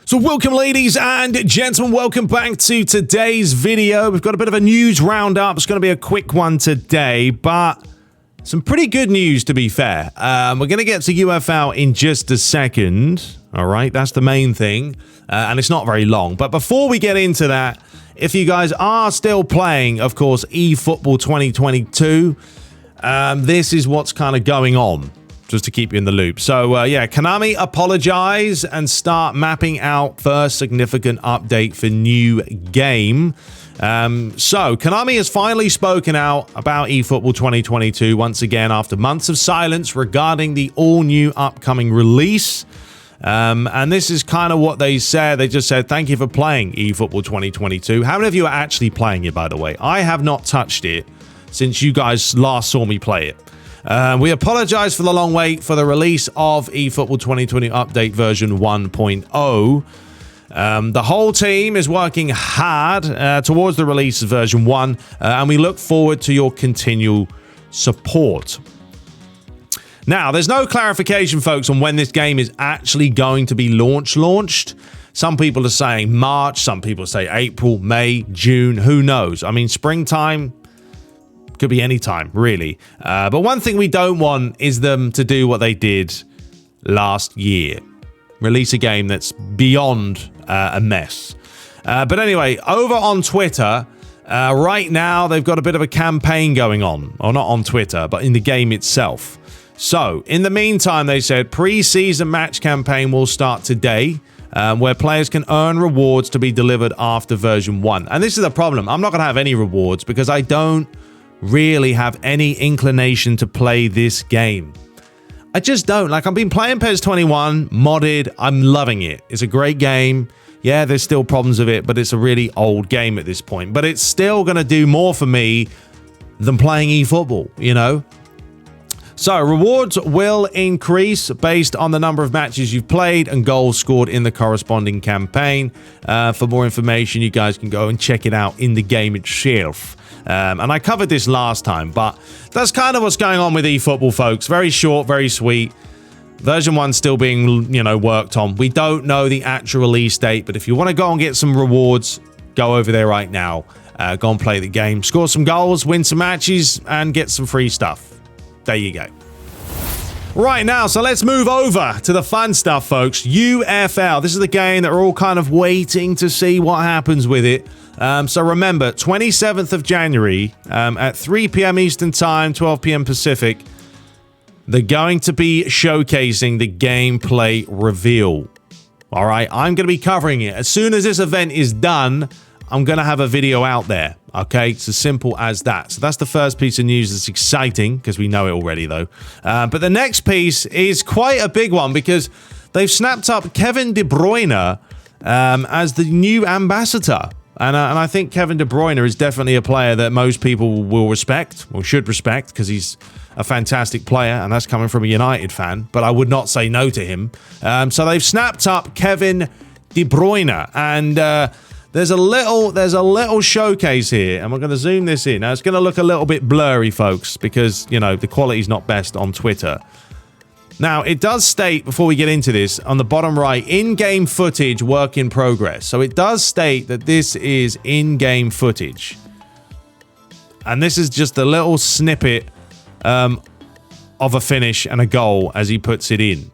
So welcome, ladies and gentlemen, welcome back to today's video. We've got a bit of a news roundup. It's going to be a quick one today, but some pretty good news, to be fair. We're going to get to UFL in just a second. All right, that's the main thing, and it's not very long. But before we get into that, if you guys are still playing, of course, eFootball 2022, this is what's kind of going on, just to keep you in the loop. So, yeah, Konami apologize and start mapping out first significant update for new game. So, Konami has finally spoken out about eFootball 2022 once again after months of silence regarding the all-new upcoming release. And this is kind of what they said. They just said, thank you for playing eFootball 2022. How many of you are actually playing it, by the way? I have not touched it since you guys last saw me play it. We apologize for the long wait for the release of eFootball 2020 update version 1.0. The whole team is working hard towards the release of version 1, and we look forward to your continual support. Now, there's no clarification, folks, on when this game is actually going to be launched. Some people are saying March, some people say April, May, June, who knows? I mean, springtime could be any time, really. But one thing we don't want is them to do what they did last year. Release a game that's beyond a mess. But anyway, over on Twitter, right now they've got a bit of a campaign going on. Or not on Twitter, but in the game itself. So, in the meantime, they said pre-season match campaign will start today, where players can earn rewards to be delivered after version 1. And this is the problem. I'm not going to have any rewards because I don't really have any inclination to play this game. I just don't. Like, I've been playing PES 21 modded. I'm loving it. It's a great game. Yeah, there's still problems with it, but it's a really old game at this point. But it's still going to do more for me than playing eFootball, you know? So, rewards will increase based on the number of matches you've played and goals scored in the corresponding campaign. For more information, you guys can go and check it out in the game itself. And I covered this last time, but that's kind of what's going on with eFootball, folks. Very short, very sweet. Version 1 still being, worked on. We don't know the actual release date, but if you want to go and get some rewards, go over there right now. Go and play the game. Score some goals, win some matches, and get some free stuff. There you go. Right now, so let's move over to the fun stuff, folks. UFL. This is the game that we're all kind of waiting to see what happens with it. So remember, 27th of January at 3 p.m. Eastern Time, 12 p.m. Pacific, they're going to be showcasing the gameplay reveal. All right, I'm going to be covering it. As soon as this event is done, I'm going to have a video out there. Okay, it's as simple as that. So that's the first piece of news that's exciting, because we know it already, though. But the next piece is quite a big one, because they've snapped up Kevin De Bruyne as the new ambassador. And I think Kevin De Bruyne is definitely a player that most people will respect, or should respect, because he's a fantastic player, and that's coming from a United fan. But I would not say no to him. So they've snapped up Kevin De Bruyne, and there's a little showcase here, and we're going to zoom this in. Now, it's going to look a little bit blurry, folks, because, the quality's not best on Twitter. Now, it does state, before we get into this, on the bottom right, in-game footage, work in progress. So it does state that this is in-game footage. And this is just a little snippet of a finish and a goal as he puts it in.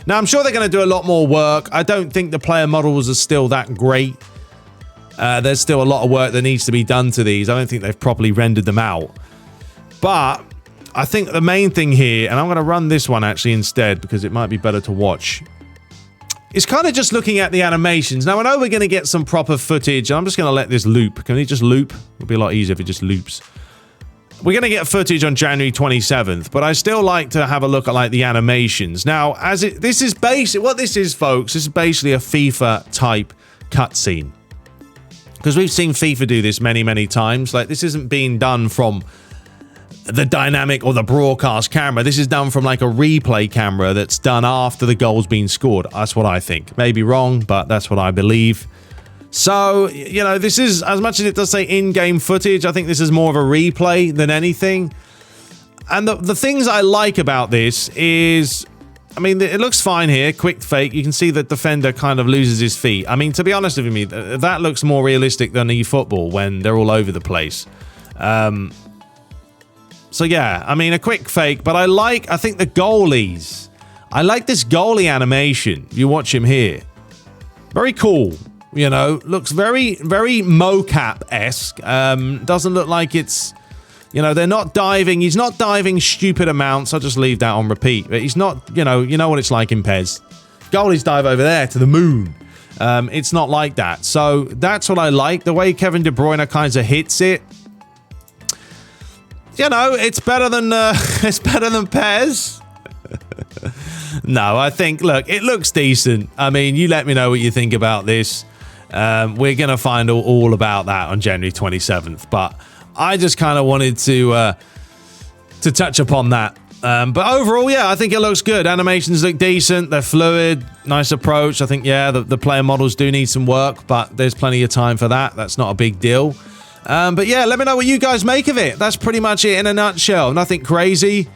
Now, I'm sure they're going to do a lot more work. I don't think the player models are still that great. There's still a lot of work that needs to be done to these. I don't think they've properly rendered them out. But I think the main thing here, and I'm going to run this one actually instead because it might be better to watch, is kind of just looking at the animations. Now, I know we're going to get some proper footage. I'm just going to let this loop. Can it just loop? It'll be a lot easier if it just loops. We're going to get footage on January 27th, but I still like to have a look at like the animations. Now, this is basic. What this is, folks, this is basically a FIFA type cutscene. Because we've seen FIFA do this many, many times. Like, this isn't being done from the dynamic or the broadcast camera. This is done from like a replay camera that's done after the goal's been scored. That's what I think. Maybe wrong, but that's what I believe. So, this is, as much as it does say in-game footage, I think this is more of a replay than anything. And the things I like about this is I mean, it looks fine here. Quick fake. You can see that defender kind of loses his feet. I mean, to be honest with you, that looks more realistic than eFootball when they're all over the place. So yeah, I mean, a quick fake, but I think the goalies. I like this goalie animation. You watch him here. Very cool. You know, looks very, very mocap-esque. Doesn't look like it's, you know, they're not diving. He's not diving stupid amounts. I'll just leave that on repeat. But he's not, you know what it's like in PES. Goalies dive over there to the moon. It's not like that. So that's what I like. The way Kevin De Bruyne kind of hits it. You know, it's better than PES. No, I think, look, it looks decent. I mean, you let me know what you think about this. We're going to find all about that on January 27th. But I just kind of wanted to touch upon that. But overall, yeah, I think it looks good. Animations look decent. They're fluid. Nice approach. I think, yeah, the player models do need some work, but there's plenty of time for that. That's not a big deal. But yeah, let me know what you guys make of it. That's pretty much it in a nutshell. Nothing crazy.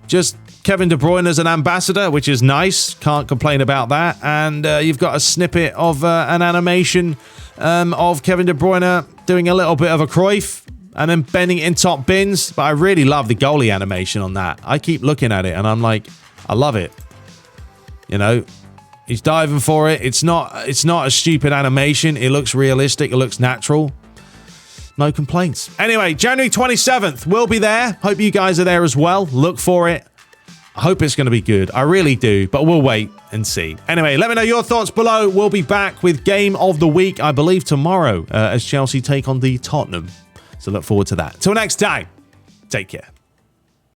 Just Kevin De Bruyne as an ambassador, which is nice. Can't complain about that. And you've got a snippet of an animation of Kevin De Bruyne doing a little bit of a Cruyff and then bending it in top bins. But I really love the goalie animation on that. I keep looking at it and I'm like, I love it. You know, he's diving for it. It's not a stupid animation. It looks realistic. It looks natural. No complaints. Anyway, January 27th, we'll be there. Hope you guys are there as well. Look for it. I hope it's going to be good. I really do, but we'll wait and see. Anyway, let me know your thoughts below. We'll be back with Game of the Week, I believe, tomorrow as Chelsea take on the Tottenham. So look forward to that. Till next time, take care.